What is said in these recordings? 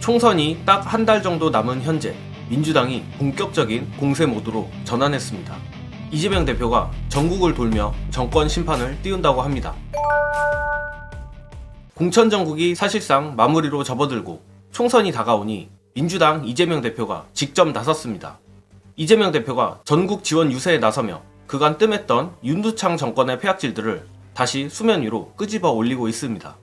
총선이 딱 한 달 정도 남은 현재 민주당이 본격적인 공세 모드로 전환했습니다. 이재명 대표가 전국을 돌며 정권 심판을 띄운다고 합니다. 공천 정국이 사실상 마무리로 접어들고 총선이 다가오니 민주당 이재명 대표가 직접 나섰습니다. 이재명 대표가 전국 지원 유세에 나서며 그간 뜸했던 윤두창 정권의 폐악질들을 다시 수면 위로 끄집어 올리고 있습니다.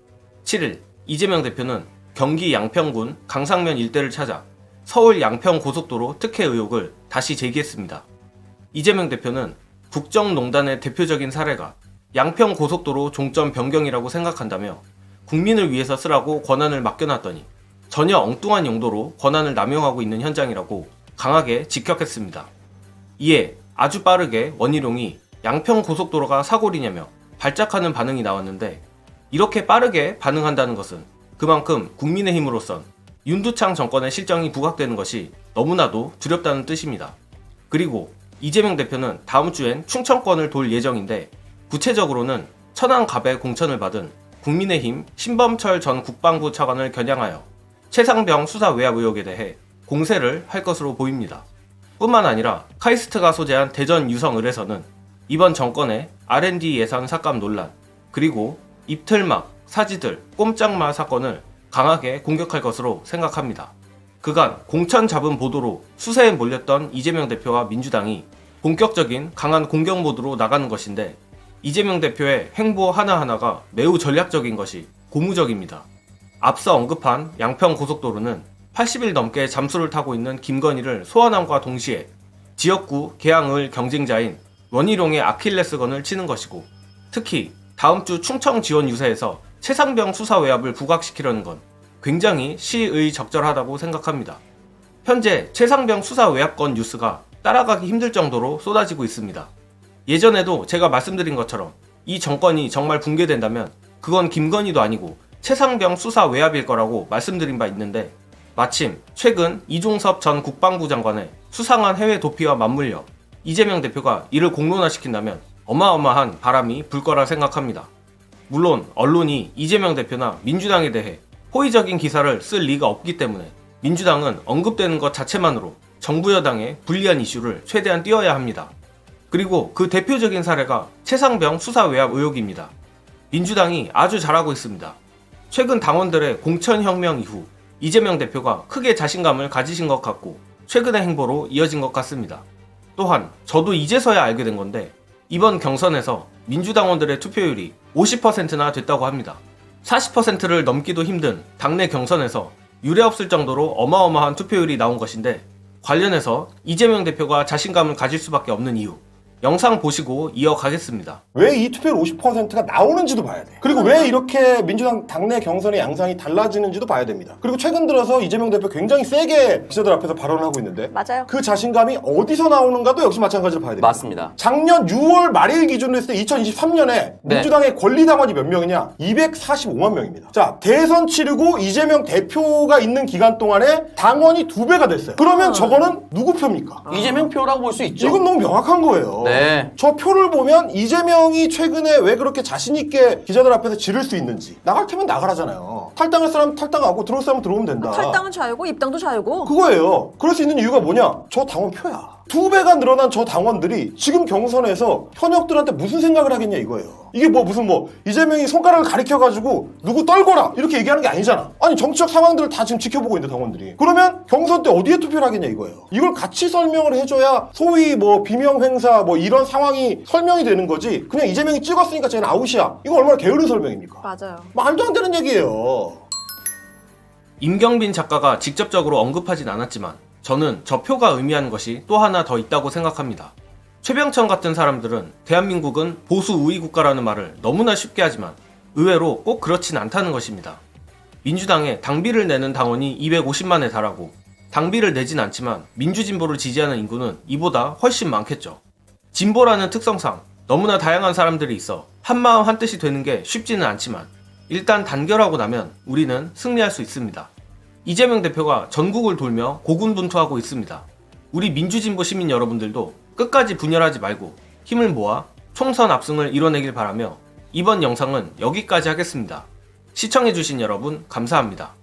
7일 이재명 대표는 경기 양평군 강상면 일대를 찾아 서울 양평 고속도로 특혜 의혹을 다시 제기했습니다. 이재명 대표는 국정농단의 대표적인 사례가 양평 고속도로 종점 변경이라고 생각한다며 국민을 위해서 쓰라고 권한을 맡겨놨더니 전혀 엉뚱한 용도로 권한을 남용하고 있는 현장이라고 강하게 직격했습니다. 이에 아주 빠르게 원희룡이 양평 고속도로가 사고리냐며 발작하는 반응이 나왔는데, 이렇게 빠르게 반응한다는 것은 그만큼 국민의힘으로선 윤두창 정권의 실정이 부각되는 것이 너무나도 두렵다는 뜻입니다. 그리고 이재명 대표는 다음 주엔 충청권을 돌 예정인데, 구체적으로는 천안갑에 공천을 받은 국민의힘 신범철 전 국방부 차관을 겨냥하여 최상병 수사 외압 의혹에 대해 공세를 할 것으로 보입니다. 뿐만 아니라 카이스트가 소재한 대전 유성을에서는 이번 정권의 R&D 예산 삭감 논란, 그리고 입틀막, 사지들, 꼼짝마 사건을 강하게 공격할 것으로 생각합니다. 그간 공천 잡은 보도로 수세에 몰렸던 이재명 대표와 민주당이 본격적인 강한 공격 모드로 나가는 것인데, 이재명 대표의 행보 하나하나가 매우 전략적인 것이 고무적입니다. 앞서 언급한 양평 고속도로는 80일 넘게 잠수를 타고 있는 김건희를 소환함과 동시에 지역구 개항을 경쟁자인 원희룡의 아킬레스건을 치는 것이고, 특히 다음 주 충청 지원 유세에서 최상병 수사 외압을 부각시키려는 건 굉장히 시의적절하다고 생각합니다. 현재 최상병 수사 외압건 뉴스가 따라가기 힘들 정도로 쏟아지고 있습니다. 예전에도 제가 말씀드린 것처럼 이 정권이 정말 붕괴된다면 그건 김건희도 아니고 최상병 수사 외압일 거라고 말씀드린 바 있는데, 마침 최근 이종섭 전 국방부 장관의 수상한 해외 도피와 맞물려 이재명 대표가 이를 공론화시킨다면 어마어마한 바람이 불 거라 생각합니다. 물론 언론이 이재명 대표나 민주당에 대해 호의적인 기사를 쓸 리가 없기 때문에 민주당은 언급되는 것 자체만으로 정부 여당의 불리한 이슈를 최대한 띄워야 합니다. 그리고 그 대표적인 사례가 최상병 수사 외압 의혹입니다. 민주당이 아주 잘하고 있습니다. 최근 당원들의 공천혁명 이후 이재명 대표가 크게 자신감을 가지신 것 같고 최근의 행보로 이어진 것 같습니다. 또한 저도 이제서야 알게 된 건데, 이번 경선에서 민주당원들의 투표율이 50%나 됐다고 합니다. 40%를 넘기도 힘든 당내 경선에서 유례없을 정도로 어마어마한 투표율이 나온 것인데, 관련해서 이재명 대표가 자신감을 가질 수밖에 없는 이유, 영상 보시고 이어가겠습니다. 왜 이 투표율 50%가 나오는지도 봐야 돼. 그리고 왜 이렇게 민주당 당내 경선의 양상이 달라지는지도 봐야 됩니다. 그리고 최근 들어서 이재명 대표 굉장히 세게 기자들 앞에서 발언을 하고 있는데, 맞아요. 그 자신감이 어디서 나오는가도 역시 마찬가지로 봐야 됩니다. 맞습니다. 작년 6월 말일 기준으로 했을 때 2023년에 민주당의 권리당원이 몇 명이냐? 245만 명입니다. 자, 대선 치르고 이재명 대표가 있는 기간 동안에 당원이 2배가 됐어요. 그러면 저거는 누구 표입니까? 이재명 표라고 볼 수 있죠. 이건 너무 명확한 거예요. 네. 저 표를 보면 이재명이 최근에 왜 그렇게 자신있게 기자들 앞에서 지를 수 있는지. 나갈 테면 나가라잖아요. 탈당할 사람 탈당하고 들어올 사람 들어오면 된다. 탈당은 자유고 입당도 자유고. 그거예요. 그럴 수 있는 이유가 뭐냐? 저 당원 표야. 2배가 늘어난 저 당원들이 지금 경선에서 현역들한테 무슨 생각을 하겠냐 이거예요. 이게 무슨 이재명이 손가락을 가리켜가지고 누구 떨거라 이렇게 얘기하는 게 아니잖아. 아니 정치적 상황들을 다 지금 지켜보고 있는데 당원들이. 그러면 경선 때 어디에 투표를 하겠냐 이거예요. 이걸 같이 설명을 해줘야 소위 비명행사 이런 상황이 설명이 되는 거지. 그냥 이재명이 찍었으니까 쟤는 아웃이야. 이거 얼마나 게으른 설명입니까? 맞아요. 말도 안 되는 얘기예요. 임경빈 작가가 직접적으로 언급하진 않았지만 저는 저 표가 의미하는 것이 또 하나 더 있다고 생각합니다. 최병천 같은 사람들은 대한민국은 보수 우위 국가라는 말을 너무나 쉽게 하지만 의외로 꼭 그렇진 않다는 것입니다. 민주당에 당비를 내는 당원이 250만에 달하고 당비를 내진 않지만 민주진보를 지지하는 인구는 이보다 훨씬 많겠죠. 진보라는 특성상 너무나 다양한 사람들이 있어 한마음 한뜻이 되는 게 쉽지는 않지만 일단 단결하고 나면 우리는 승리할 수 있습니다. 이재명 대표가 전국을 돌며 고군분투하고 있습니다. 우리 민주진보 시민 여러분들도 끝까지 분열하지 말고 힘을 모아 총선 압승을 이뤄내길 바라며 이번 영상은 여기까지 하겠습니다. 시청해주신 여러분 감사합니다.